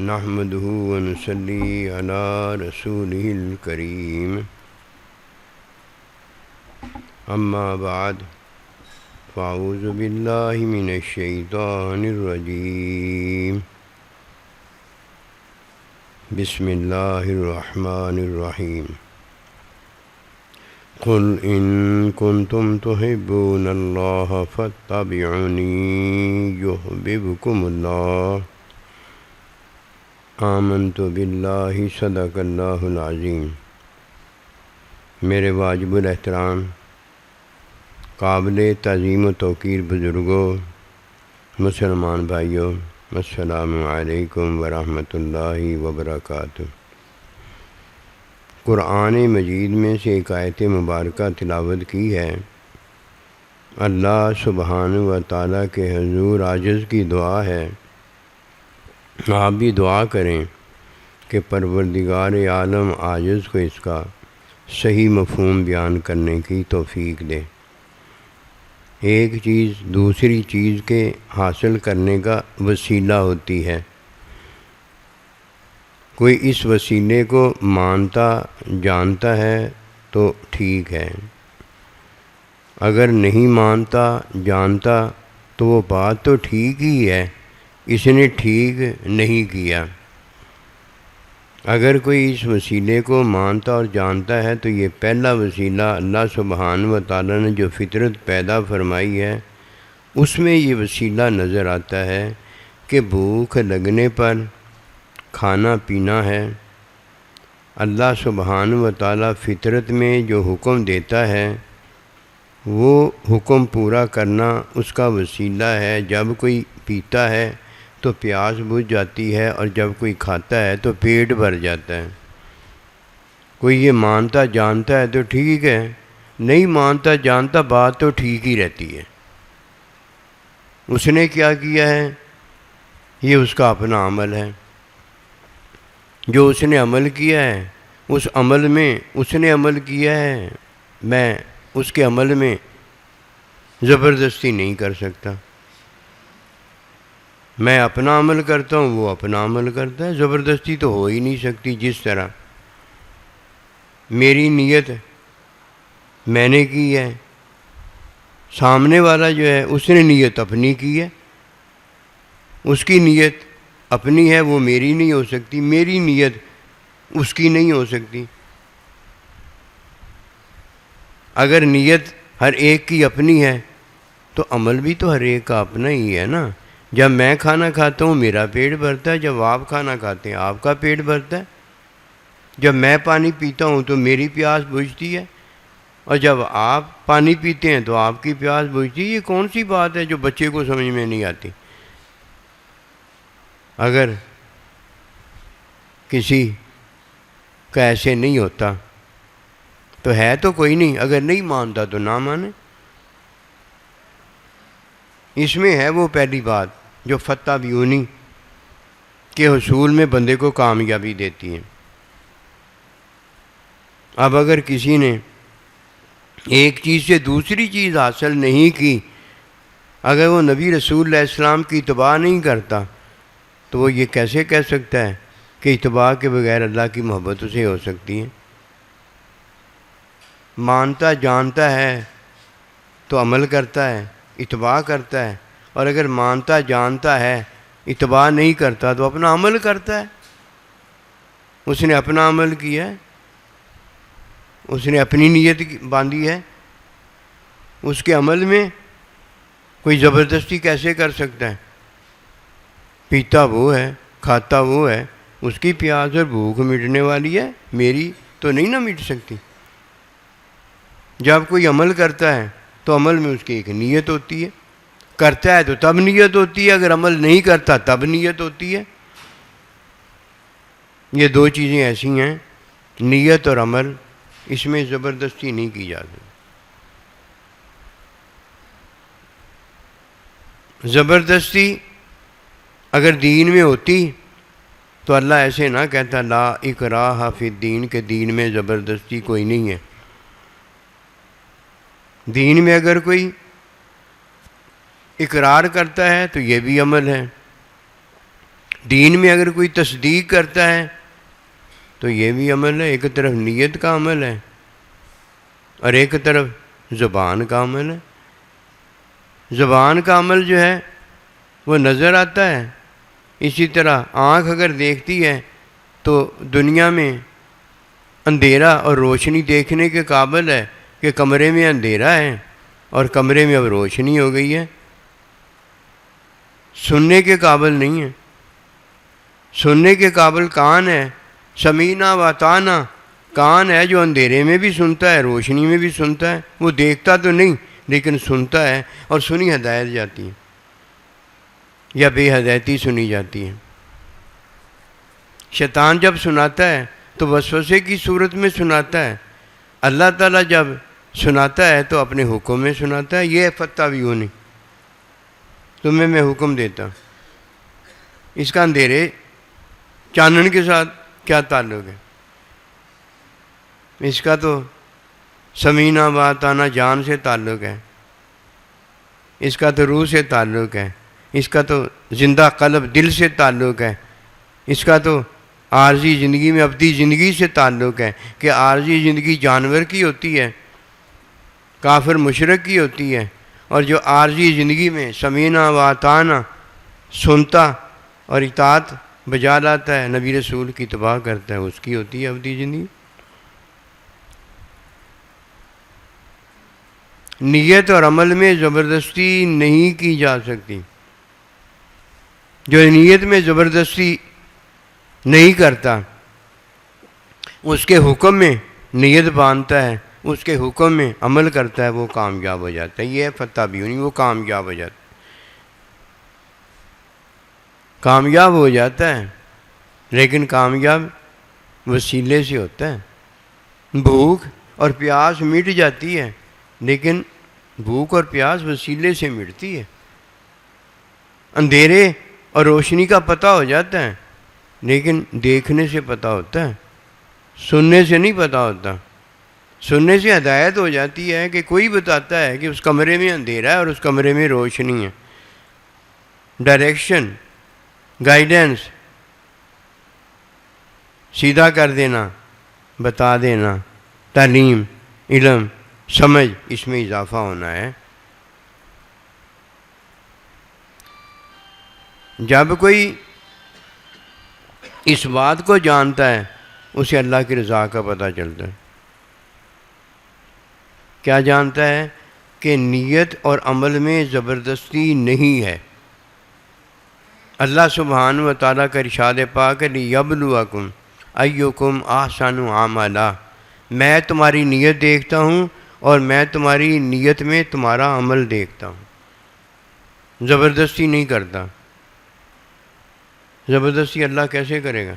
نحمده ونصلي على رسوله الكريم أما بعد فأعوذ بالله من الشيطان الرجيم بسم الله الرحمن الرحيم قل إن كنتم تحبون الله فاتبعوني يحببكم الله آمنت بالله صدق اللہ العظیم۔ میرے واجب الاحترام قابل تعظیم و توقیر بزرگوں، مسلمان بھائیوں، السلام علیکم ورحمۃ اللہ وبرکاتہ۔ قرآن مجید میں سے ایک آیت مبارکہ تلاوت کی ہے۔ اللہ سبحانہ و تعالیٰ کے حضور عاجز کی دعا ہے، آپ بھی دعا کریں کہ پروردگار عالم عاجز کو اس کا صحیح مفہوم بیان کرنے کی توفیق دے۔ ایک چیز دوسری چیز کے حاصل کرنے کا وسیلہ ہوتی ہے۔ کوئی اس وسیلے کو مانتا جانتا ہے تو ٹھیک ہے، اگر نہیں مانتا جانتا تو وہ بات تو ٹھیک ہی ہے، اس نے ٹھیک نہیں کیا۔ اگر کوئی اس وسیلے کو مانتا اور جانتا ہے تو یہ پہلا وسیلہ اللہ سبحانہ و تعالیٰ نے جو فطرت پیدا فرمائی ہے اس میں یہ وسیلہ نظر آتا ہے کہ بھوک لگنے پر کھانا پینا ہے۔ اللہ سبحانہ و تعالیٰ فطرت میں جو حکم دیتا ہے وہ حکم پورا کرنا اس کا وسیلہ ہے۔ جب کوئی پیتا ہے تو پیاس بجھ جاتی ہے، اور جب کوئی کھاتا ہے تو پیٹ بھر جاتا ہے۔ کوئی یہ مانتا جانتا ہے تو ٹھیک ہے، نہیں مانتا جانتا بات تو ٹھیک ہی رہتی ہے۔ اس نے کیا کیا ہے، یہ اس کا اپنا عمل ہے۔ جو اس نے عمل کیا ہے اس عمل میں اس نے عمل کیا ہے، میں اس کے عمل میں زبردستی نہیں کر سکتا۔ میں اپنا عمل کرتا ہوں، وہ اپنا عمل کرتا ہے، زبردستی تو ہو ہی نہیں سکتی۔ جس طرح میری نیت میں نے کی ہے، سامنے والا جو ہے اس نے نیت اپنی کی ہے، اس کی نیت اپنی ہے، وہ میری نہیں ہو سکتی، میری نیت اس کی نہیں ہو سکتی۔ اگر نیت ہر ایک کی اپنی ہے تو عمل بھی تو ہر ایک کا اپنا ہی ہے نا۔ جب میں کھانا کھاتا ہوں میرا پیٹ بھرتا ہے، جب آپ کھانا کھاتے ہیں آپ کا پیٹ بھرتا ہے، جب میں پانی پیتا ہوں تو میری پیاس بجھتی ہے، اور جب آپ پانی پیتے ہیں تو آپ کی پیاس بجھتی ہے۔ یہ کون سی بات ہے جو بچے کو سمجھ میں نہیں آتی؟ اگر کسی کا ایسے نہیں ہوتا تو ہے تو کوئی نہیں، اگر نہیں مانتا تو نہ مانے۔ اس میں ہے وہ پہلی بات جو فتح بیونی کے حصول میں بندے کو کامیابی دیتی ہے۔ اب اگر کسی نے ایک چیز سے دوسری چیز حاصل نہیں کی، اگر وہ نبی رسول علیہ السلام کی اتباع نہیں کرتا تو وہ یہ کیسے کہہ سکتا ہے کہ اتباع کے بغیر اللہ کی محبت اسے ہو سکتی ہے؟ مانتا جانتا ہے تو عمل کرتا ہے، اتباع کرتا ہے، اور اگر مانتا جانتا ہے اتباع نہیں کرتا تو اپنا عمل کرتا ہے۔ اس نے اپنا عمل کیا ہے، اس نے اپنی نیت باندھی ہے، اس کے عمل میں کوئی زبردستی کیسے کر سکتا ہے؟ پیتا وہ ہے، کھاتا وہ ہے، اس کی پیاس اور بھوک مٹنے والی ہے، میری تو نہیں نہ مٹ سکتی۔ جب کوئی عمل کرتا ہے تو عمل میں اس کی ایک نیت ہوتی ہے، کرتا ہے تو تب نیت ہوتی ہے، اگر عمل نہیں کرتا تب نیت ہوتی ہے۔ یہ دو چیزیں ایسی ہیں، نیت اور عمل، اس میں زبردستی نہیں کی جاتی۔ زبردستی اگر دین میں ہوتی تو اللہ ایسے نہ کہتا لا اکراہ فی الدین، کہ دین میں زبردستی کوئی نہیں ہے۔ دین میں اگر کوئی اقرار کرتا ہے تو یہ بھی عمل ہے، دین میں اگر کوئی تصدیق کرتا ہے تو یہ بھی عمل ہے۔ ایک طرف نیت کا عمل ہے اور ایک طرف زبان کا عمل ہے۔ زبان کا عمل جو ہے وہ نظر آتا ہے، اسی طرح آنکھ اگر دیکھتی ہے تو دنیا میں اندھیرا اور روشنی دیکھنے کے قابل ہے کہ کمرے میں اندھیرا ہے اور کمرے میں اب روشنی ہو گئی ہے، سننے کے قابل نہیں ہے۔ سننے کے قابل کان ہے، سمینا و اطعنا، کان ہے جو اندھیرے میں بھی سنتا ہے روشنی میں بھی سنتا ہے، وہ دیکھتا تو نہیں لیکن سنتا ہے، اور سنی ہدایت جاتی ہے یا بے ہدایتی سنی جاتی ہے۔ شیطان جب سناتا ہے تو وسوسے کی صورت میں سناتا ہے، اللہ تعالیٰ جب سناتا ہے تو اپنے حکم میں سناتا ہے۔ یہ فتاویونی، تمہیں میں حکم دیتا ہوں۔ اس کا اندھیرے چانن کے ساتھ کیا تعلق ہے؟ اس کا تو سمینا و اطعنا جان سے تعلق ہے، اس کا تو روح سے تعلق ہے، اس کا تو زندہ قلب دل سے تعلق ہے، اس کا تو عارضی زندگی میں ابدی زندگی سے تعلق ہے کہ عارضی زندگی جانور کی ہوتی ہے، کافر مشرک کی ہوتی ہے، اور جو عارضی زندگی میں سمینا و اطعنا سنتا اور اطاعت بجا لاتا ہے، نبی رسول کی اتباع کرتا ہے، اس کی ہوتی ہے ابدی زندگی۔ نیت اور عمل میں زبردستی نہیں کی جا سکتی۔ جو نیت میں زبردستی نہیں کرتا، اس کے حکم میں نیت باندھتا ہے، اس کے حکم میں عمل کرتا ہے، وہ کامیاب ہو جاتا ہے۔ یہ ہے فتح بھی نہیں، وہ کامیاب ہو جاتا ہے، کامیاب ہو جاتا ہے، لیکن کامیاب وسیلے سے ہوتا ہے۔ بھوک اور پیاس مٹ جاتی ہے، لیکن بھوک اور پیاس وسیلے سے مٹتی ہے۔ اندھیرے اور روشنی کا پتہ ہو جاتا ہے، لیکن دیکھنے سے پتہ ہوتا ہے، سننے سے نہیں پتہ ہوتا۔ سننے سے ہدایت ہو جاتی ہے کہ کوئی بتاتا ہے کہ اس کمرے میں اندھیرا ہے اور اس کمرے میں روشنی ہے۔ ڈائریکشن، گائیڈنس، سیدھا کر دینا، بتا دینا، تعلیم، علم، سمجھ، اس میں اضافہ ہونا ہے۔ جب کوئی اس بات کو جانتا ہے اسے اللہ کی رضا کا پتہ چلتا ہے۔ کیا جانتا ہے؟ کہ نیت اور عمل میں زبردستی نہیں ہے۔ اللہ سبحانہ و تعالیٰ کا ارشاد پاک ہے لِيَبْلُوَكُمْ أَيُّكُمْ أَحْسَنُ عَمَلًا، میں تمہاری نیت دیکھتا ہوں اور میں تمہاری نیت میں تمہارا عمل دیکھتا ہوں، زبردستی نہیں کرتا۔ زبردستی اللہ کیسے کرے گا؟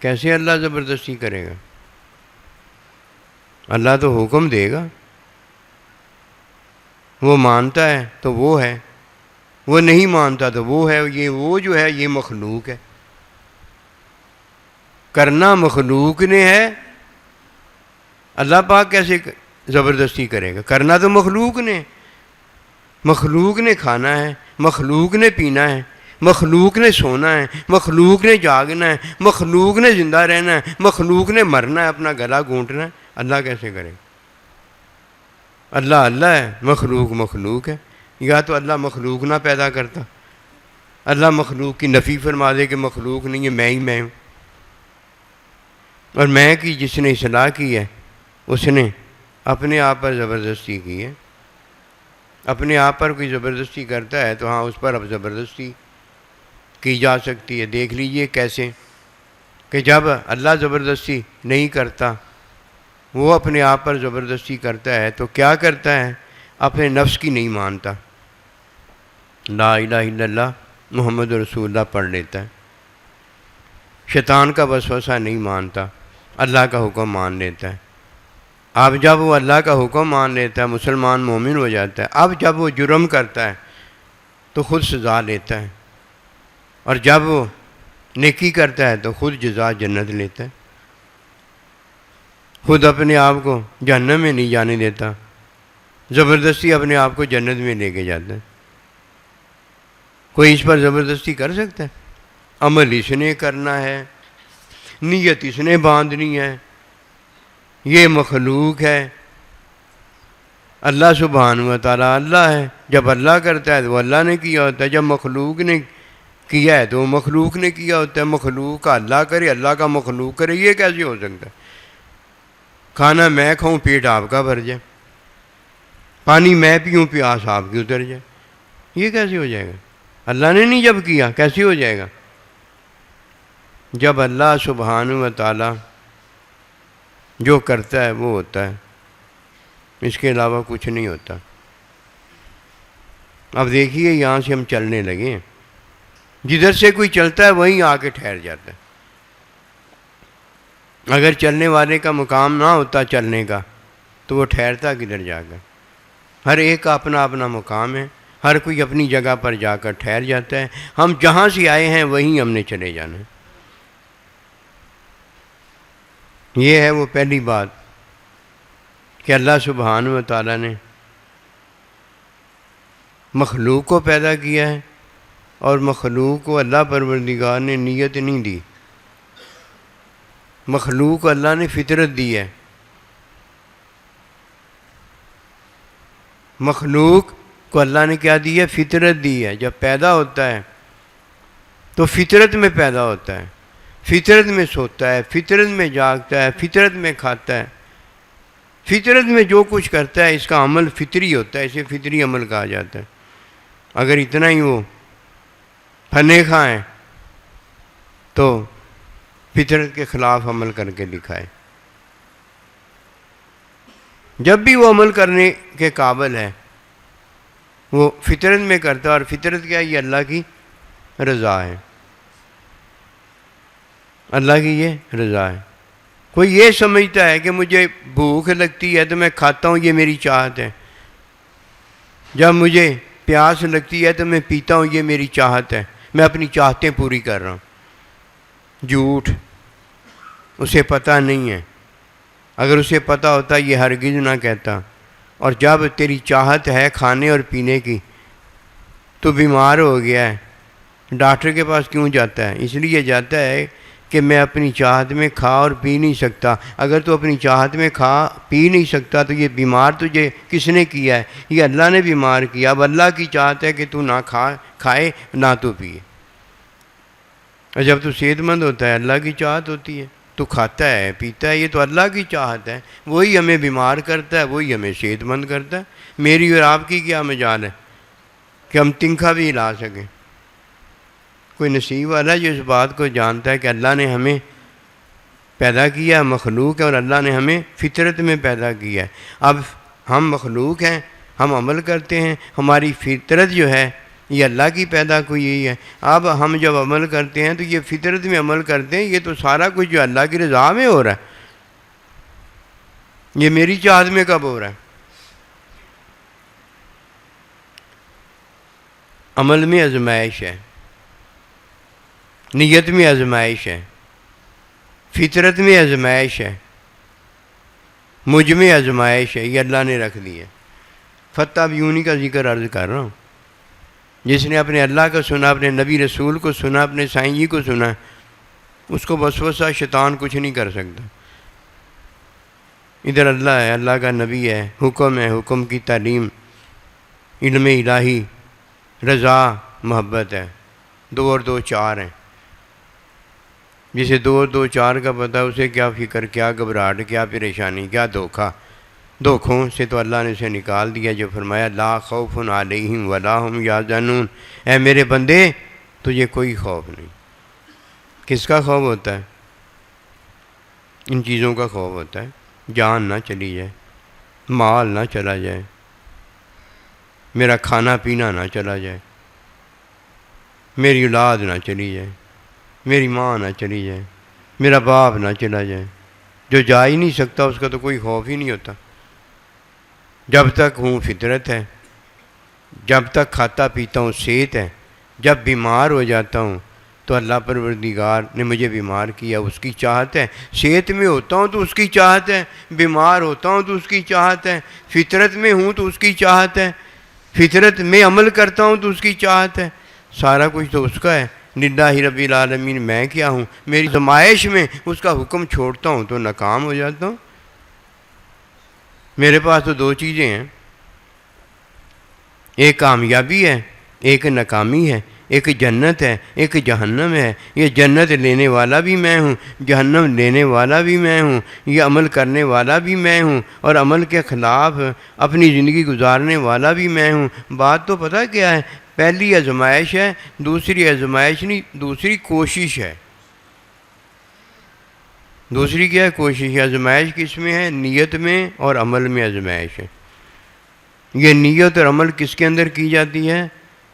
کیسے اللہ زبردستی کرے گا؟ اللہ تو حکم دے گا، وہ مانتا ہے تو وہ ہے، وہ نہیں مانتا تو وہ ہے۔ یہ وہ جو ہے یہ مخلوق ہے، کرنا مخلوق نے ہے، اللہ پاک کیسے زبردستی کرے گا؟ کرنا تو مخلوق نے، مخلوق نے کھانا ہے، مخلوق نے پینا ہے، مخلوق نے سونا ہے، مخلوق نے جاگنا ہے، مخلوق نے زندہ رہنا ہے، مخلوق نے مرنا ہے، اپنا گلا گھونٹنا ہے۔ اللہ کیسے کرے گا؟ اللہ اللہ ہے، مخلوق مخلوق ہے۔ یا تو اللہ مخلوق نہ پیدا کرتا، اللہ مخلوق کی نفی فرما دے کہ مخلوق نہیں ہے، میں ہی میں ہوں، اور میں کی جس نے اصلاح کی ہے اس نے اپنے آپ پر زبردستی کی ہے۔ اپنے آپ پر کوئی زبردستی کرتا ہے تو ہاں اس پر اب زبردستی کی جا سکتی ہے۔ دیکھ لیجئے کیسے کہ جب اللہ زبردستی نہیں کرتا، وہ اپنے آپ پر زبردستی کرتا ہے تو کیا کرتا ہے؟ اپنے نفس کی نہیں مانتا، لا الہ الا اللہ محمد رسول اللہ پڑھ لیتا ہے، شیطان کا وسوسہ نہیں مانتا، اللہ کا حکم مان لیتا ہے۔ اب جب وہ اللہ کا حکم مان لیتا ہے مسلمان مومن ہو جاتا ہے۔ اب جب وہ جرم کرتا ہے تو خود سزا لیتا ہے، اور جب وہ نیکی کرتا ہے تو خود جزا جنت لیتا ہے، خود اپنے آپ کو جہنم میں نہیں جانے دیتا، زبردستی اپنے آپ کو جنت میں لے کے جاتا ہے؟ کوئی اس پر زبردستی کر سکتا ہے؟ عمل اس نے کرنا ہے، نیت اس نے باندھنی ہے، یہ مخلوق ہے، اللہ سبحانہ و تعالیٰ اللہ ہے۔ جب اللہ کرتا ہے تو اللہ نے کیا ہوتا ہے، جب مخلوق نے کیا ہے تو وہ مخلوق نے کیا ہوتا ہے۔ مخلوق کا اللہ کرے، اللہ کا مخلوق کرے، یہ کیسے ہو سکتا ہے؟ کھانا میں کھاؤں پیٹ آپ کا بھر جائے، پانی میں پیوں پیاس آپ کی اتر جائے، یہ کیسے ہو جائے گا؟ اللہ نے نہیں جب کیا، کیسے ہو جائے گا؟ جب اللہ سبحانہ و تعالیٰ جو کرتا ہے وہ ہوتا ہے، اس کے علاوہ کچھ نہیں ہوتا۔ اب دیکھیے یہاں سے ہم چلنے لگے ہیں، جدھر سے کوئی چلتا ہے وہیں آ کے ٹھہر جاتا ہے۔ اگر چلنے والے کا مقام نہ ہوتا چلنے کا تو وہ ٹھہرتا کدھر جا کر؟ ہر ایک کا اپنا اپنا مقام ہے، ہر کوئی اپنی جگہ پر جا کر ٹھہر جاتا ہے۔ ہم جہاں سے آئے ہیں وہیں ہم نے چلے جانا ہے۔ یہ ہے وہ پہلی بات کہ اللہ سبحانہ و تعالیٰ نے مخلوق کو پیدا کیا ہے، اور مخلوق کو اللہ پروردگار نے نیت نہیں دی، مخلوق کو اللہ نے فطرت دی ہے۔ مخلوق کو اللہ نے کیا دی ہے؟ فطرت دی ہے۔ جب پیدا ہوتا ہے تو فطرت میں پیدا ہوتا ہے، فطرت میں سوتا ہے، فطرت میں جاگتا ہے، فطرت میں کھاتا ہے، فطرت میں جو کچھ کرتا ہے اس کا عمل فطری ہوتا ہے، اسے فطری عمل کہا جاتا ہے۔ اگر اتنا ہی وہ پھنے کھائیں تو فطرت کے خلاف عمل کر کے دکھائے۔ جب بھی وہ عمل کرنے کے قابل ہے وہ فطرت میں کرتا ہے، اور فطرت کیا ہے؟ یہ اللہ کی رضا ہے، اللہ کی یہ رضا ہے۔ کوئی یہ سمجھتا ہے کہ مجھے بھوک لگتی ہے تو میں کھاتا ہوں، یہ میری چاہت ہے، جب مجھے پیاس لگتی ہے تو میں پیتا ہوں، یہ میری چاہت ہے، میں اپنی چاہتیں پوری کر رہا ہوں۔ جھوٹ، اسے پتہ نہیں ہے۔ اگر اسے پتہ ہوتا یہ ہرگز نہ کہتا۔ اور جب تیری چاہت ہے کھانے اور پینے کی، تو بیمار ہو گیا ہے، ڈاکٹر کے پاس کیوں جاتا ہے؟ اس لیے جاتا ہے کہ میں اپنی چاہت میں کھا اور پی نہیں سکتا۔ اگر تو اپنی چاہت میں کھا پی نہیں سکتا تو یہ بیمار تجھے کس نے کیا ہے؟ یہ اللہ نے بیمار کیا۔ اب اللہ کی چاہت ہے کہ تو نہ کھائے نہ تو پیے۔ اور جب تو صحت مند ہوتا ہے اللہ کی چاہت ہوتی ہے، تو کھاتا ہے پیتا ہے، یہ تو اللہ کی چاہت ہے۔ وہی ہمیں بیمار کرتا ہے، وہی ہمیں صحت مند کرتا ہے۔ میری اور آپ کی کیا مجال ہے کہ ہم تنکھا بھی ہلا سکیں؟ کوئی نصیب والا ہے جو اس بات کو جانتا ہے کہ اللہ نے ہمیں پیدا کیا، مخلوق ہے، اور اللہ نے ہمیں فطرت میں پیدا کیا ہے۔ اب ہم مخلوق ہیں، ہم عمل کرتے ہیں، ہماری فطرت جو ہے یہ اللہ کی پیدا کوئی یہی ہے۔ اب ہم جب عمل کرتے ہیں تو یہ فطرت میں عمل کرتے ہیں، یہ تو سارا کچھ جو اللہ کی رضا میں ہو رہا ہے، یہ میری چاہت میں کب ہو رہا ہے؟ عمل میں آزمائش ہے، نیت میں آزمائش ہے، فطرت میں آزمائش ہے، مجھ میں آزمائش ہے، یہ اللہ نے رکھ دی ہے۔ فتح بیونی کا ذکر عرض کر رہا ہوں، جس نے اپنے اللہ کو سنا، اپنے نبی رسول کو سنا، اپنے سائیں جی کو سنا، اس کو وسوسہ شیطان کچھ نہیں کر سکتا۔ ادھر اللہ ہے، اللہ کا نبی ہے، حکم ہے، حکم کی تعلیم، علم الہی، رضا، محبت ہے۔ دو اور دو چار ہیں۔ جسے دو اور دو چار کا پتہ، اسے کیا فکر، کیا گھبراہٹ، کیا پریشانی، کیا دھوکہ۔ دھوکھوں سے تو اللہ نے اسے نکال دیا، جو فرمایا لا خوف علیہم ولا ہم یحزنون، اے میرے بندے تجھے کوئی خوف نہیں۔ کس کا خوف ہوتا ہے؟ ان چیزوں کا خوف ہوتا ہے، جان نہ چلی جائے، مال نہ چلا جائے، میرا کھانا پینا نہ چلا جائے، میری اولاد نہ چلی جائے، میری ماں نہ چلی جائے، میرا باپ نہ چلا جائے۔ جو جا ہی نہیں سکتا اس کا تو کوئی خوف ہی نہیں ہوتا۔ جب تک ہوں فطرت ہے، جب تک کھاتا پیتا ہوں صحت ہے، جب بیمار ہو جاتا ہوں تو اللہ پروردگار نے مجھے بیمار کیا، اس کی چاہت ہے۔ صحت میں ہوتا ہوں تو اس کی چاہت ہے، بیمار ہوتا ہوں تو اس کی چاہت ہے، فطرت میں ہوں تو اس کی چاہت ہے، فطرت میں عمل کرتا ہوں تو اس کی چاہت ہے۔ سارا کچھ تو اس کا ہے۔ للہ رب العالمین، میں کیا ہوں؟ میری زمائش میں اس کا حکم چھوڑتا ہوں تو ناکام ہو جاتا ہوں۔ میرے پاس تو دو چیزیں ہیں، ایک کامیابی ہے، ایک ناکامی ہے، ایک جنت ہے، ایک جہنم ہے۔ یہ جنت لینے والا بھی میں ہوں، جہنم لینے والا بھی میں ہوں، یہ عمل کرنے والا بھی میں ہوں، اور عمل کے خلاف اپنی زندگی گزارنے والا بھی میں ہوں۔ بات تو پتہ کیا ہے؟ پہلی آزمائش ہے، دوسری آزمائش نہیں، دوسری کوشش ہے۔ دوسری کیا ہے؟ کوشش ہے۔ آزمائش کس میں ہے؟ نیت میں اور عمل میں آزمائش ہے۔ یہ نیت اور عمل کس کے اندر کی جاتی ہے؟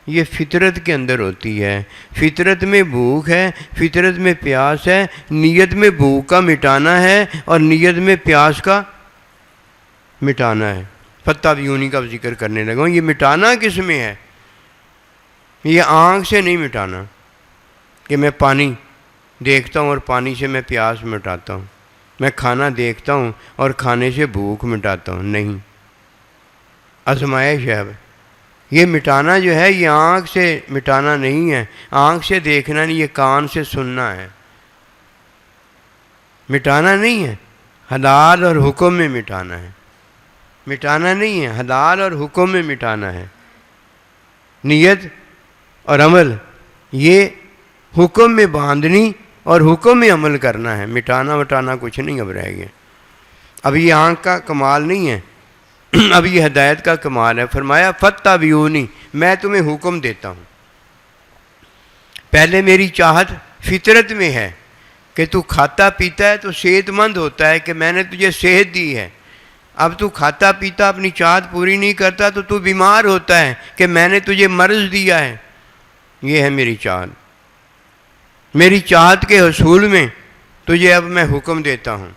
یہ فطرت کے اندر ہوتی ہے۔ فطرت میں بھوک ہے، فطرت میں پیاس ہے، نیت میں بھوک کا مٹانا ہے اور نیت میں پیاس کا مٹانا ہے۔ فتح بیونی کا ذکر کرنے لگا ہوں۔ یہ مٹانا کس میں ہے؟ یہ آنکھ سے نہیں مٹانا کہ میں پانی دیکھتا ہوں اور پانی سے میں پیاس مٹاتا ہوں، میں کھانا دیکھتا ہوں اور کھانے سے بھوک مٹاتا ہوں، نہیں، آزمائش ہے۔ اب یہ مٹانا جو ہے یہ آنکھ سے مٹانا نہیں ہے، آنکھ سے دیکھنا نہیں، یہ کان سے سننا ہے۔ مٹانا نہیں ہے، حلال اور حکم میں مٹانا ہے۔ مٹانا نہیں ہے، حلال اور حکم میں مٹانا ہے۔ نیت اور عمل یہ حکم میں باندھنی اور حکم میں عمل کرنا ہے۔ مٹانا وٹانا کچھ نہیں اب رہ گیا۔ اب یہ آنکھ کا کمال نہیں ہے، اب یہ ہدایت کا کمال ہے۔ فرمایا فاتبعونی، میں تمہیں حکم دیتا ہوں۔ پہلے میری چاہت فطرت میں ہے کہ تو کھاتا پیتا ہے تو صحت مند ہوتا ہے، کہ میں نے تجھے صحت دی ہے۔ اب تو کھاتا پیتا اپنی چاہت پوری نہیں کرتا تو بیمار ہوتا ہے، کہ میں نے تجھے مرض دیا ہے۔ یہ ہے میری چاہت۔ میری چاہت کے حصول میں تجھے اب میں حکم دیتا ہوں۔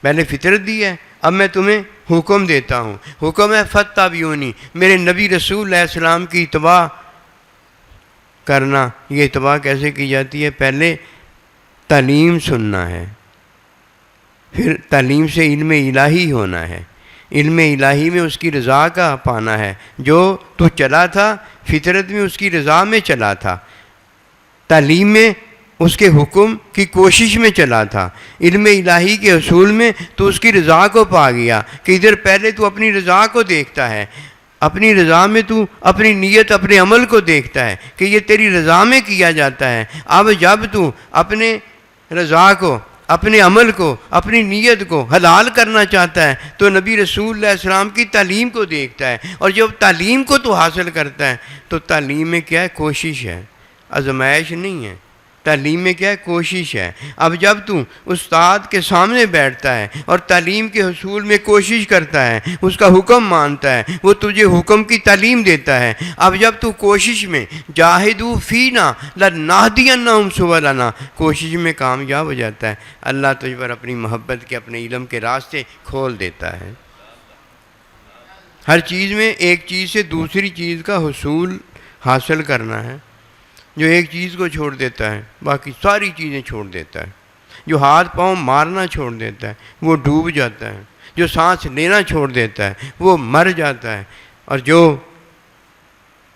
پہلے فطرت دی ہے، اب میں تمہیں حکم دیتا ہوں۔ حکم ہے فاتبعونی، میرے نبی رسول علیہ السلام کی اتباع کرنا۔ یہ اتباع کیسے کی جاتی ہے؟ پہلے تعلیم سننا ہے، پھر تعلیم سے علم الہی ہونا ہے، علم الہی میں اس کی رضا کا پانا ہے۔ جو تو چلا تھا فطرت میں اس کی رضا میں چلا تھا، تعلیم میں اس کے حکم کی کوشش میں چلا تھا، علم الہی کے حصول میں تو اس کی رضا کو پا گیا۔ کہ ادھر پہلے تو اپنی رضا کو دیکھتا ہے، اپنی رضا میں تو اپنی نیت اپنے عمل کو دیکھتا ہے کہ یہ تیری رضا میں کیا جاتا ہے۔ اب جب تو اپنے رضا کو، اپنے عمل کو، اپنی نیت کو حلال کرنا چاہتا ہے تو نبی رسول اللہ علیہ السلام کی تعلیم کو دیکھتا ہے، اور جب تعلیم کو تو حاصل کرتا ہے تو تعلیم میں کیا ہے؟ کوشش ہے، آزمائش نہیں ہے۔ تعلیم میں کیا ہے؟ کوشش ہے۔ اب جب تو استاد کے سامنے بیٹھتا ہے اور تعلیم کے حصول میں کوشش کرتا ہے، اس کا حکم مانتا ہے، وہ تجھے حکم کی تعلیم دیتا ہے۔ اب جب تو کوشش میں جاہدوا فینا لنہدینہم سبلنا، کوشش میں کامیاب ہو جاتا ہے، اللہ تجھ پر اپنی محبت کے، اپنے علم کے راستے کھول دیتا ہے۔ ہر چیز میں ایک چیز سے دوسری چیز کا حصول حاصل کرنا ہے۔ جو ایک چیز کو چھوڑ دیتا ہے باقی ساری چیزیں چھوڑ دیتا ہے۔ جو ہاتھ پاؤں مارنا چھوڑ دیتا ہے وہ ڈوب جاتا ہے، جو سانس لینا چھوڑ دیتا ہے وہ مر جاتا ہے، اور جو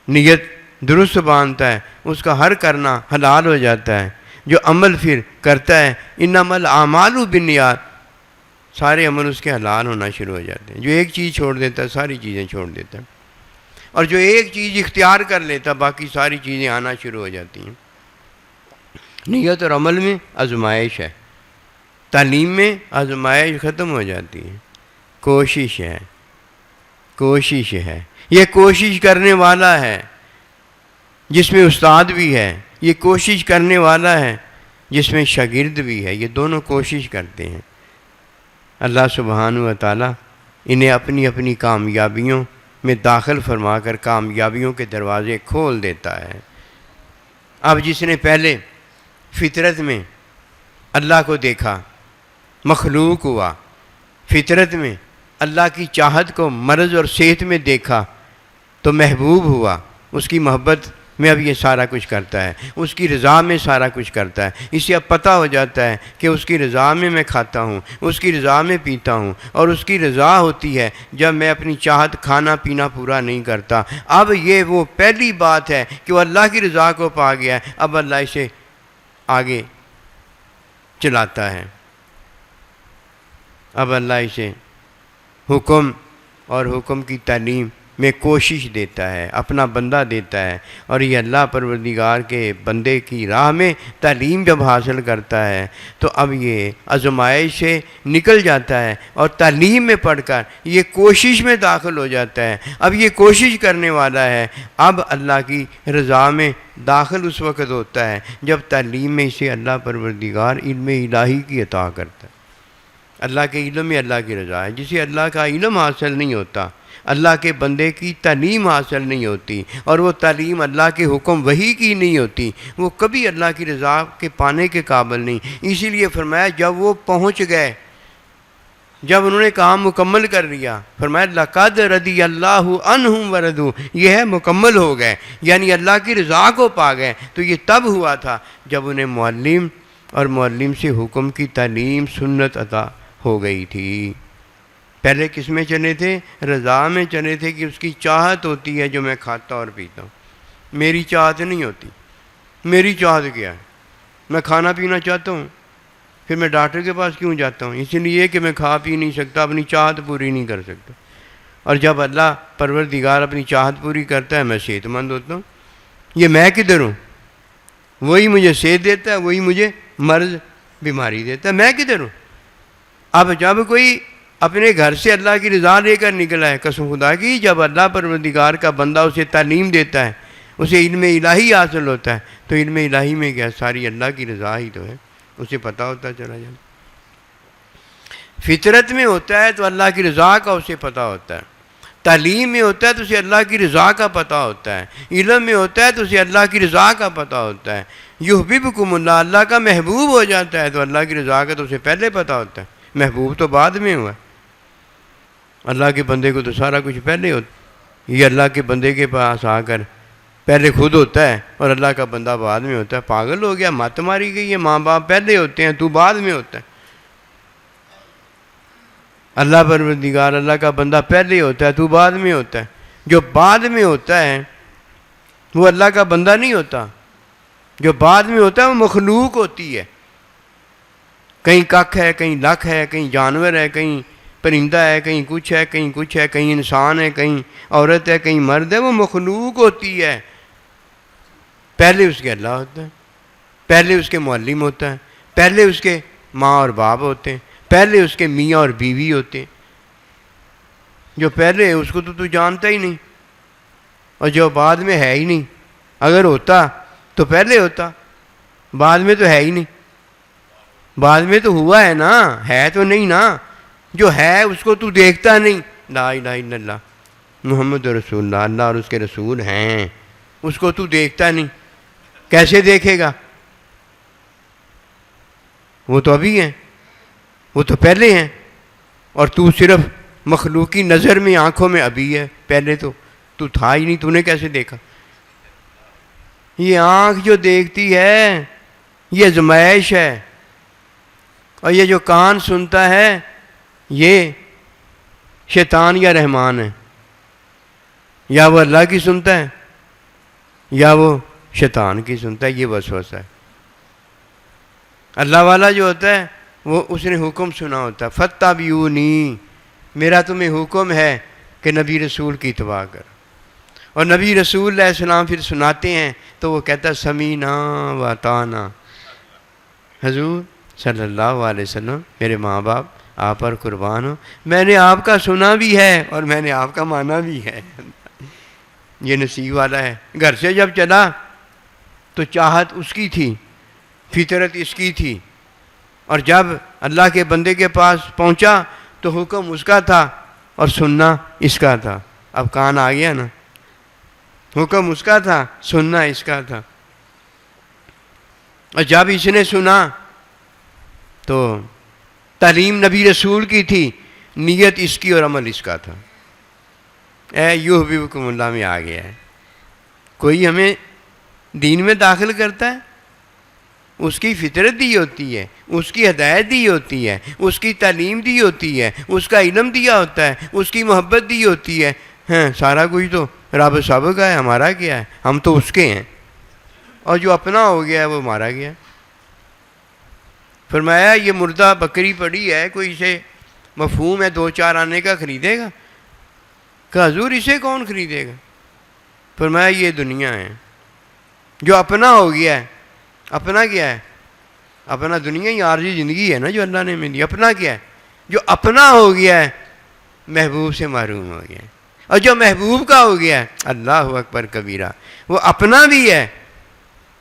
نیت درست باندھتا ہے اس کا ہر کرنا حلال ہو جاتا ہے۔ جو عمل پھر کرتا ہے انما الاعمال بالنیات، سارے عمل اس کے حلال ہونا شروع ہو جاتے ہیں۔ جو ایک چیز چھوڑ دیتا ہے ساری چیزیں چھوڑ دیتا ہے، اور جو ایک چیز اختیار کر لیتا باقی ساری چیزیں آنا شروع ہو جاتی ہیں۔ نیت اور عمل میں آزمائش ہے، تعلیم میں آزمائش ختم ہو جاتی ہے، کوشش ہے، کوشش ہے۔ یہ کوشش کرنے والا ہے جس میں استاد بھی ہے، یہ کوشش کرنے والا ہے جس میں شاگرد بھی ہے، یہ دونوں کوشش کرتے ہیں۔ اللہ سبحانہ و تعالیٰ انہیں اپنی اپنی کامیابیوں میں داخل فرما کر کامیابیوں کے دروازے کھول دیتا ہے۔ اب جس نے پہلے فطرت میں اللہ کو دیکھا، مخلوق ہوا، فطرت میں اللہ کی چاہت کو مرض اور صحت میں دیکھا تو محبوب ہوا، اس کی محبت میں اب یہ سارا کچھ کرتا ہے، اس کی رضا میں سارا کچھ کرتا ہے۔ اسے اب پتہ ہو جاتا ہے کہ اس کی رضا میں کھاتا ہوں، اس کی رضا میں پیتا ہوں، اور اس کی رضا ہوتی ہے جب میں اپنی چاہت کھانا پینا پورا نہیں کرتا۔ اب یہ وہ پہلی بات ہے کہ وہ اللہ کی رضا کو پا گیا ہے، اب اللہ اسے آگے چلاتا ہے، اب اللہ اسے حکم اور حکم کی تعلیم میں کوشش دیتا ہے، اپنا بندہ دیتا ہے، اور یہ اللہ پروردگار کے بندے کی راہ میں تعلیم جب حاصل کرتا ہے تو اب یہ آزمائش سے نکل جاتا ہے اور تعلیم میں پڑھ کر یہ کوشش میں داخل ہو جاتا ہے۔ اب یہ کوشش کرنے والا ہے، اب اللہ کی رضا میں داخل اس وقت ہوتا ہے جب تعلیم میں اسے اللہ پروردگار علم الہی کی عطا کرتا ہے۔ اللہ کے علم میں اللہ کی رضا ہے۔ جسے اللہ کا علم حاصل نہیں ہوتا، اللہ کے بندے کی تعلیم حاصل نہیں ہوتی، اور وہ تعلیم اللہ کے حکم وحی کی نہیں ہوتی، وہ کبھی اللہ کی رضا کے پانے کے قابل نہیں۔ اسی لیے فرمایا جب وہ پہنچ گئے، جب انہوں نے کام مکمل کر لیا، فرمایا لَقَدْ رَضِيَ اللَّهُ عَنْهُمْ وَرَضُوا، یہ ہے مکمل ہو گئے، یعنی اللہ کی رضا کو پا گئے۔ تو یہ تب ہوا تھا جب انہیں معلم اور معلم سے حکم کی تعلیم سنت عطا ہو گئی تھی۔ پہلے کس میں چلے تھے؟ رضا میں چلے تھے کہ اس کی چاہت ہوتی ہے جو میں کھاتا اور پیتا ہوں، میری چاہت نہیں ہوتی۔ میری چاہت کیا ہے؟ میں کھانا پینا چاہتا ہوں، پھر میں ڈاکٹر کے پاس کیوں جاتا ہوں؟ اس لیے کہ میں کھا پی نہیں سکتا، اپنی چاہت پوری نہیں کر سکتا۔ اور جب اللہ پروردگار اپنی چاہت پوری کرتا ہے میں صحت مند ہوتا ہوں۔ یہ میں کدھر ہوں؟ وہی مجھے صحت دیتا ہے، وہی مجھے مرض بیماری دیتا ہے، میں کدھر ہوں؟ اب جب کوئی اپنے گھر سے اللہ کی رضا لے کر نکلا ہے، قسم خدا کی، جب اللہ پروردگار کا بندہ اسے تعلیم دیتا ہے، اسے علم الہی حاصل ہوتا ہے، تو علم الہی میں کیا ساری اللہ کی رضا ہی تو ہے، اسے پتہ ہوتا چلا جاتا۔ فطرت میں ہوتا ہے تو اللہ کی رضا کا اسے پتہ ہوتا ہے، تعلیم میں ہوتا ہے تو اسے اللہ کی رضا کا پتہ ہوتا ہے، علم میں ہوتا ہے تو اسے اللہ کی رضا کا پتہ ہوتا ہے۔ یحببکم اللہ، اللہ کا محبوب ہو جاتا ہے تو اللہ کی رضا کا تو اسے پہلے پتہ ہوتا ہے، محبوب تو بعد میں ہوا ہے۔ اللہ کے بندے کو تو سارا کچھ پہلے ہوتا ہے، یہ اللہ کے بندے کے پاس آ کر پہلے خود ہوتا ہے اور اللہ کا بندہ بعد میں ہوتا ہے۔ پاگل ہو گیا، مت ماری گئی ہے، ماں باپ پہلے ہوتے ہیں، تو بعد میں ہوتا ہے۔ اللہ پروردگار اللہ کا بندہ پہلے ہوتا ہے، تو بعد میں ہوتا ہے۔ جو بعد میں ہوتا ہے وہ اللہ کا بندہ نہیں ہوتا، جو بعد میں ہوتا ہے وہ مخلوق ہوتی ہے۔ کہیں ککھ ہے، کہیں لکھ ہے، کہیں جانور ہے، کہیں پرندہ ہے، کہیں کچھ ہے، کہیں کچھ ہے، کہیں انسان ہے، کہیں عورت ہے، کہیں مرد ہے، وہ مخلوق ہوتی ہے۔ پہلے اس کے اللہ ہوتا ہے، پہلے اس کے معلم ہوتا ہے، پہلے اس کے ماں اور باپ ہوتے ہیں، پہلے اس کے میاں اور بیوی ہوتے ہیں۔ جو پہلے ہے اس کو تو جانتا ہی نہیں، اور جو بعد میں ہے ہی نہیں۔ اگر ہوتا تو پہلے ہوتا، بعد میں تو ہے ہی نہیں۔ بعد میں تو ہوا ہے نا، ہے تو نہیں نا۔ جو ہے اس کو تو دیکھتا نہیں۔ لا الہ الا اللہ محمد رسول اللہ، اللہ اور اس کے رسول ہیں، اس کو تو دیکھتا نہیں، کیسے دیکھے گا؟ وہ تو ابھی ہیں، وہ تو پہلے ہیں، اور تو صرف مخلوقی نظر میں آنکھوں میں ابھی ہے، پہلے تو تھا ہی نہیں، تو نے کیسے دیکھا؟ یہ آنکھ جو دیکھتی ہے یہ آزمائش ہے، اور یہ جو کان سنتا ہے یہ شیطان یا رحمان ہے، یا وہ اللہ کی سنتا ہے یا وہ شیطان کی سنتا ہے۔ یہ وسوسہ ہے۔ اللہ والا جو ہوتا ہے وہ اس نے حکم سنا ہوتا ہے، فَاتَّبِعُونِی، میرا تمہیں حکم ہے کہ نبی رسول کی اتباع کر، اور نبی رسول علیہ السلام پھر سناتے ہیں تو وہ کہتا ہے سمینا و اطعنا۔ حضور صلی اللہ علیہ وسلم، میرے ماں باپ آپ پر قربان ہو، میں نے آپ کا سنا بھی ہے اور میں نے آپ کا مانا بھی ہے۔ یہ نصیب والا ہے۔ گھر سے جب چلا تو چاہت اس کی تھی، فطرت اس کی تھی، اور جب اللہ کے بندے کے پاس پہنچا تو حکم اس کا تھا اور سننا اس کا تھا۔ اب کان آ گیا نا، حکم اس کا تھا، سننا اس کا تھا۔ اور جب اس نے سنا تو تعلیم نبی رسول کی تھی، نیت اس کی اور عمل اس کا تھا۔ اے یحببکم اللہ میں آ گیا ہے۔ کوئی ہمیں دین میں داخل کرتا ہے، اس کی فطرت دی ہوتی ہے، اس کی ہدایت دی ہوتی ہے، اس کی تعلیم دی ہوتی ہے، اس کا علم دیا ہوتا ہے، اس کی محبت دی ہوتی ہے، سارا کچھ تو رب سب کا ہے، ہمارا کیا ہے؟ ہم تو اس کے ہیں، اور جو اپنا ہو گیا ہے وہ مارا گیا۔ فرمایا یہ مردہ بکری پڑی ہے، کوئی اسے مفہوم ہے 2-4 آنے کا خریدے گا؟ کہ حضور اسے کون خریدے گا؟ فرمایا یہ دنیا ہے، جو اپنا ہو گیا ہے۔ اپنا کیا ہے؟ اپنا دنیا ہی عارضی زندگی ہے نا جو اللہ نے ہمیں دی۔ اپنا کیا ہے؟ جو اپنا ہو گیا ہے محبوب سے محروم ہو گیا ہے، اور جو محبوب کا ہو گیا ہے اللہ اکبر کبیرہ، وہ اپنا بھی ہے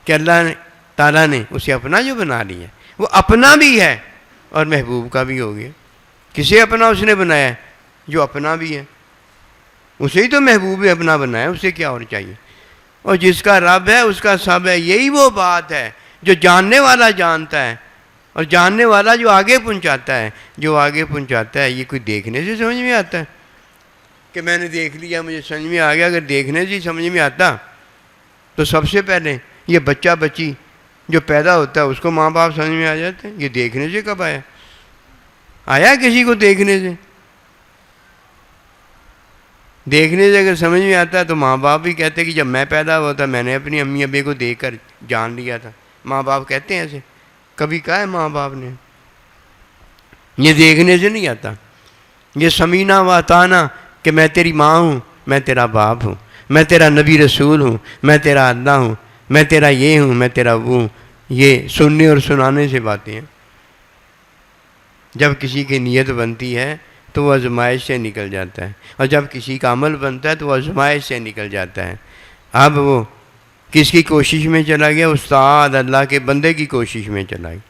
کہ اللہ تعالیٰ نے اسے اپنا جو بنا لیا، وہ اپنا بھی ہے اور محبوب کا بھی ہو گیا۔ کسے اپنا اس نے بنایا ہے؟ جو اپنا بھی ہے، اسے ہی تو محبوب اپنا بنایا، اسے کیا اور چاہیے؟ اور جس کا رب ہے اس کا سب ہے۔ یہی وہ بات ہے جو جاننے والا جانتا ہے، اور جاننے والا جو آگے پہنچاتا ہے، جو آگے پہنچاتا ہے۔ یہ کوئی دیکھنے سے سمجھ میں آتا ہے کہ میں نے دیکھ لیا مجھے سمجھ میں آ گیا؟ اگر دیکھنے سے سمجھ میں آتا تو سب سے پہلے یہ بچہ بچی جو پیدا ہوتا ہے اس کو ماں باپ سمجھ میں آ جاتے ہیں۔ یہ دیکھنے سے کب آیا؟ آیا کسی کو دیکھنے سے؟ دیکھنے سے اگر سمجھ میں آتا ہے تو ماں باپ بھی کہتے کہ جب میں پیدا ہوا تھا میں نے اپنی امی ابے کو دیکھ کر جان لیا تھا۔ ماں باپ کہتے ہیں ایسے؟ کبھی کہا ہے ماں باپ نے؟ یہ دیکھنے سے نہیں آتا، یہ سمینا و اطانا کہ میں تیری ماں ہوں، میں تیرا باپ ہوں، میں تیرا نبی رسول ہوں، میں تیرا اللہ ہوں، میں تیرا یہ ہوں، میں تیرا وہ ہوں۔ یہ سننے اور سنانے سے باتیں ہیں۔ جب کسی کی نیت بنتی ہے تو وہ آزمائش سے نکل جاتا ہے، اور جب کسی کا عمل بنتا ہے تو وہ آزمائش سے نکل جاتا ہے۔ اب وہ کس کی کوشش میں چلا گیا؟ استاد اللہ کے بندے کی کوشش میں چلا گیا۔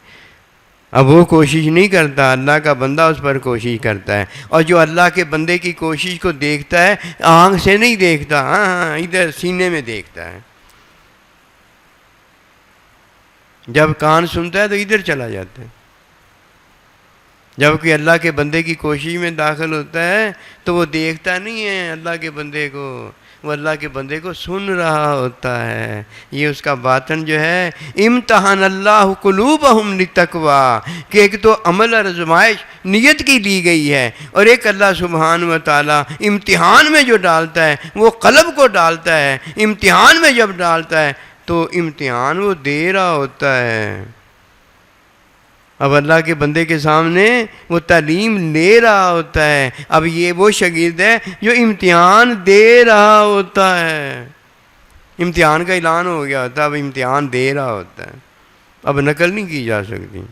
اب وہ کوشش نہیں کرتا، اللہ کا بندہ اس پر کوشش کرتا ہے، اور جو اللہ کے بندے کی کوشش کو دیکھتا ہے آنکھ سے نہیں دیکھتا، ہاں ادھر سینے میں دیکھتا ہے۔ جب کان سنتا ہے تو ادھر چلا جاتا ہے۔ جب کہ اللہ کے بندے کی کوشش میں داخل ہوتا ہے تو وہ دیکھتا نہیں ہے اللہ کے بندے کو، وہ اللہ کے بندے کو سن رہا ہوتا ہے۔ یہ اس کا باطن جو ہے امتحان اللہ قلوبہم للتقوی، کہ ایک تو عمل اور آزمائش نیت کی لی گئی ہے، اور ایک اللہ سبحانہ و تعالیٰ امتحان میں جو ڈالتا ہے وہ قلب کو ڈالتا ہے۔ امتحان میں جب ڈالتا ہے تو امتحان وہ دے رہا ہوتا ہے۔ اب اللہ کے بندے کے سامنے وہ تعلیم لے رہا ہوتا ہے۔ اب یہ وہ شاگرد ہے جو امتحان دے رہا ہوتا ہے۔ امتحان کا اعلان ہو گیا ہوتا ہے، اب امتحان دے رہا ہوتا ہے، اب نقل نہیں کی جا سکتی۔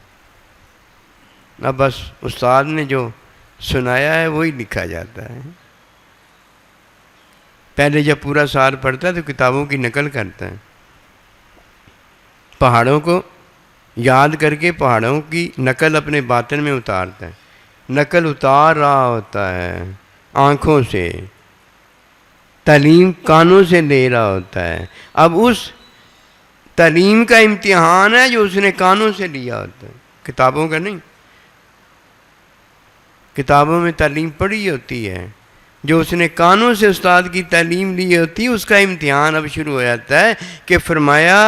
اب بس استاد نے جو سنایا ہے وہی لکھا جاتا ہے۔ پہلے جب پورا سال پڑھتا ہے تو کتابوں کی نقل کرتا ہے، پہاڑوں کو یاد کر کے پہاڑوں کی نقل اپنے باطن میں اتارتا ہے۔ نقل اتار رہا ہوتا ہے آنکھوں سے، تعلیم کانوں سے لے رہا ہوتا ہے۔ اب اس تعلیم کا امتحان ہے جو اس نے کانوں سے لیا ہوتا ہے، کتابوں کا نہیں۔ کتابوں میں تعلیم پڑھی ہوتی ہے، جو اس نے کانوں سے استاد کی تعلیم لی ہوتی ہے اس کا امتحان اب شروع ہو جاتا ہے کہ فرمایا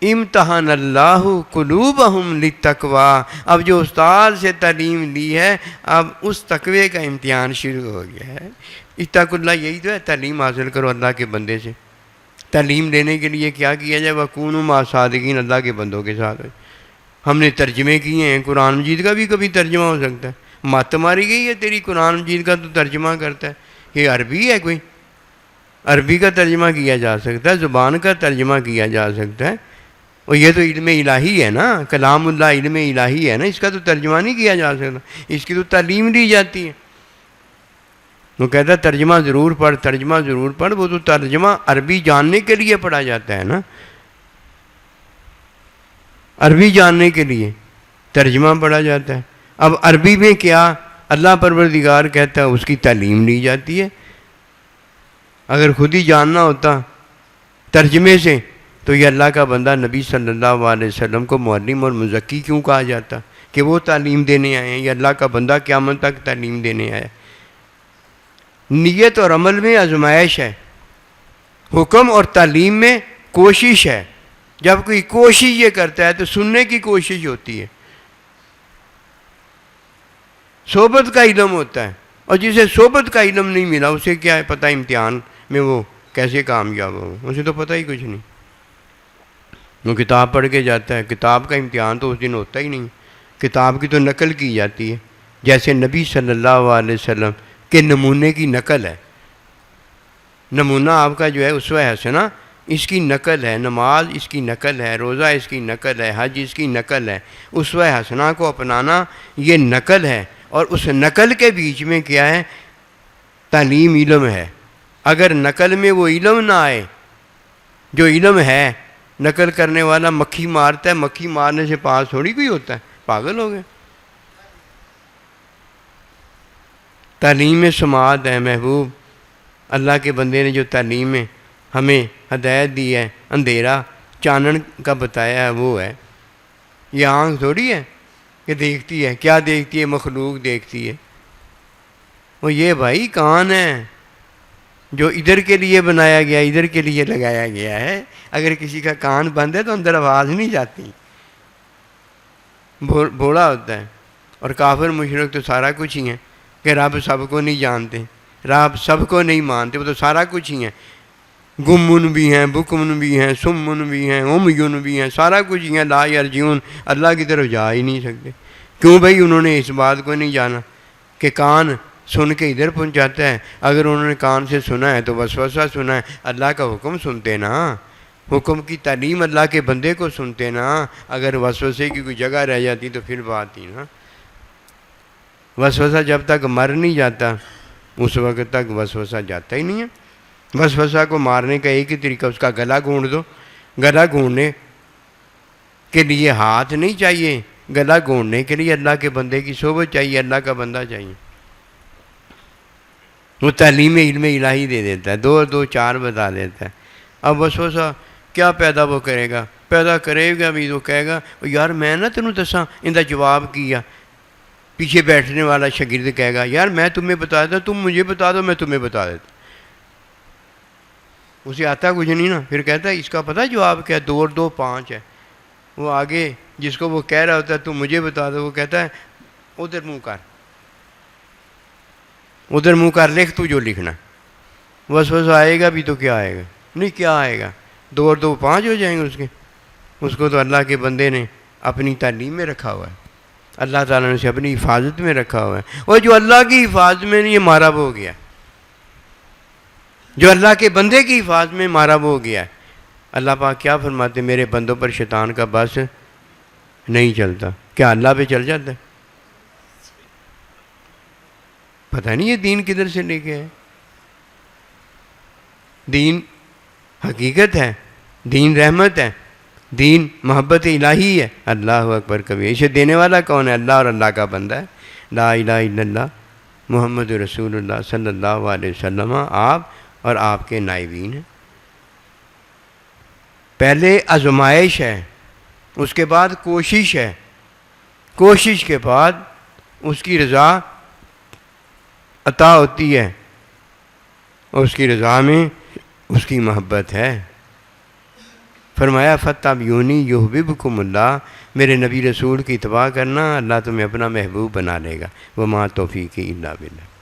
امتحان اللہ قلوبہم للتقوی۔ اب جو استاد سے تعلیم لی ہے اب اس تقوی کا امتحان شروع ہو گیا ہے۔ اتقوا اللہ، یہی تو ہے تعلیم حاصل کرو اللہ کے بندے سے۔ تعلیم لینے کے لیے کیا کیا جائے؟ وَكُونُوا مَعَ الصَّادِقِينَ، اللہ کے بندوں کے ساتھ۔ ہم نے ترجمے کیے ہیں، قرآن مجید کا بھی کبھی ترجمہ ہو سکتا ہے۔ مات ماری گئی ہے تیری قرآن مجید کا تو ترجمہ کرتا ہے، یہ عربی ہے کوئی؟ عربی کا ترجمہ کیا جا سکتا ہے، زبان کا ترجمہ کیا جا سکتا ہے، اور یہ تو علم الہی ہے نا، کلام اللہ علم الہی ہے نا، اس کا تو ترجمہ نہیں کیا جا سکتا، اس کی تو تعلیم دی جاتی ہے۔ وہ کہتا ہے ترجمہ ضرور پڑھ، ترجمہ ضرور پڑھ، وہ تو ترجمہ عربی جاننے کے لیے پڑھا جاتا ہے نا، عربی جاننے کے لیے ترجمہ پڑھا جاتا ہے۔ اب عربی میں کیا اللہ پروردگار کہتا ہے اس کی تعلیم لی جاتی ہے۔ اگر خود ہی جاننا ہوتا ترجمے سے تو یہ اللہ کا بندہ نبی صلی اللہ علیہ وسلم کو معلم اور مزکی کیوں کہا جاتا کہ وہ تعلیم دینے آئے ہیں؟ یہ اللہ کا بندہ قیامت تک تعلیم دینے آیا۔ نیت اور عمل میں آزمائش ہے، حکم اور تعلیم میں کوشش ہے. جب کوئی کوشش یہ کرتا ہے تو سننے کی کوشش ہوتی ہے. صحبت کا علم ہوتا ہے، اور جسے صحبت کا علم نہیں ملا اسے کیا ہے پتہ امتحان میں وہ کیسے کامیاب ہو، اسے تو پتہ ہی کچھ نہیں. وہ کتاب پڑھ کے جاتا ہے، کتاب کا امتحان تو اس دن ہوتا ہی نہیں. کتاب کی تو نقل کی جاتی ہے، جیسے نبی صلی اللہ علیہ وسلم کے نمونے کی نقل ہے. نمونہ آپ کا جو ہے اسوہ حسنہ اس کی نقل ہے، نماز اس کی نقل ہے، روزہ اس کی نقل ہے، حج اس کی نقل ہے. اسوہ حسنہ کو اپنانا یہ نقل ہے، اور اس نقل کے بیچ میں کیا ہے؟ تعلیم، علم ہے. اگر نقل میں وہ علم نہ آئے جو علم ہے، نقل کرنے والا مکھی مارتا ہے، مکھی مارنے سے پاس تھوڑی کوئی ہوتا ہے، پاگل ہو گئے. تعلیم سماعت ہے محبوب. اللہ کے بندے نے جو تعلیم میں ہمیں ہدایت دی ہے، اندھیرا چانن کا بتایا ہے، وہ ہے. یہ آنکھ تھوڑی ہے کہ دیکھتی ہے. کیا دیکھتی ہے؟ مخلوق دیکھتی ہے. وہ یہ بھائی کان ہے جو ادھر کے لیے بنایا گیا، ادھر کے لیے لگایا گیا ہے. اگر کسی کا کان بند ہے تو اندر آواز نہیں جاتی، بوڑا ہوتا ہے. اور کافر مشرک تو سارا کچھ ہی ہیں کہ رب سب کو نہیں جانتے، رب سب کو نہیں مانتے، وہ تو سارا کچھ ہی ہیں. گمن بھی ہیں، بکمن بھی ہیں، سمن بھی ہیں، امیون بھی ہیں، سارا کچھ ہی ہیں. لا یرجعون، اللہ کی طرف جا ہی نہیں سکتے. کیوں بھائی؟ انہوں نے اس بات کو نہیں جانا کہ کان سن کے ادھر پہنچاتا ہے. اگر انہوں نے کان سے سنا ہے تو وسوسہ سنا ہے. اللہ کا حکم سنتے نا، حکم کی تعلیم اللہ کے بندے کو سنتے نا. اگر وسوسے کی کوئی جگہ رہ جاتی تو پھر بات ہی نا. وسوسہ جب تک مر نہیں جاتا اس وقت تک وسوسہ جاتا ہی نہیں ہے. وسوسہ کو مارنے کا ایک ہی طریقہ، اس کا گلا گھونٹ دو. گلا گھونٹنے کے لیے ہاتھ نہیں چاہیے، گلا گھونٹنے کے لیے اللہ کے بندے کی صحبت چاہیے، اللہ کا بندہ چاہیے. وہ تعلیم علم الہی دے دیتا ہے، 2 اور 2 4 بتا دیتا ہے. اب وسوسہ کیا پیدا وہ کرے گا؟ پیدا کرے گا بھی تو کہے گا یار میں نہ تینوں دساں ان کا جواب کیا. پیچھے بیٹھنے والا شاگرد کہے گا یار میں تمہیں بتا دیتا، تم مجھے بتا دو میں تمہیں بتا دیتا. اسے آتا کچھ نہیں نا، پھر کہتا ہے اس کا پتہ جواب کیا؟ 2 اور 2 5 ہے. وہ آگے جس کو وہ کہہ رہا ہوتا ہے تم مجھے بتا دو، وہ کہتا ہے ادھر منہ کر، ادھر منہ کر، لکھ تو جو لکھنا. وسوسہ آئے گا بھی تو کیا آئے گا؟ نہیں کیا آئے گا؟ 2 اور 2 5 ہو جائیں گے اس کو تو اللہ کے بندے نے اپنی تعلیم میں رکھا ہوا ہے، اللہ تعالیٰ نے اسے اپنی حفاظت میں رکھا ہوا ہے. اور جو اللہ کی حفاظت میں نہیں، یہ مارا ہو گیا. جو اللہ کے بندے کی حفاظت میں مارا ہو گیا ہے. اللہ پاک کیا فرماتے؟ میرے بندوں پر شیطان کا بس نہیں چلتا. کیا اللہ پہ چل جاتا ہے؟ پتہ نہیں یہ دین کدھر سے لے کے ہے. دین حقیقت ہے، دین رحمت ہے، دین محبت الہی ہے. اللہ اکبر کبھی. اسے دینے والا کون ہے؟ اللہ اور اللہ کا بندہ ہے. لا الہ الا اللہ محمد رسول اللہ صلی اللہ علیہ وسلم آپ اور آپ کے نائبین ہیں. پہلے آزمائش ہے، اس کے بعد کوشش ہے، کوشش کے بعد اس کی رضا عطا ہوتی ہے، اور اس کی رضا میں اس کی محبت ہے. فرمایا فَاتَّبِعُونِی یُحْبِبْکُمُ اللہ، میرے نبی رسول کی اتباع کرنا، اللہ تمہیں اپنا محبوب بنا لے گا. وَمَا تَوْفِیقِی إِلَّا بِاللَّہ.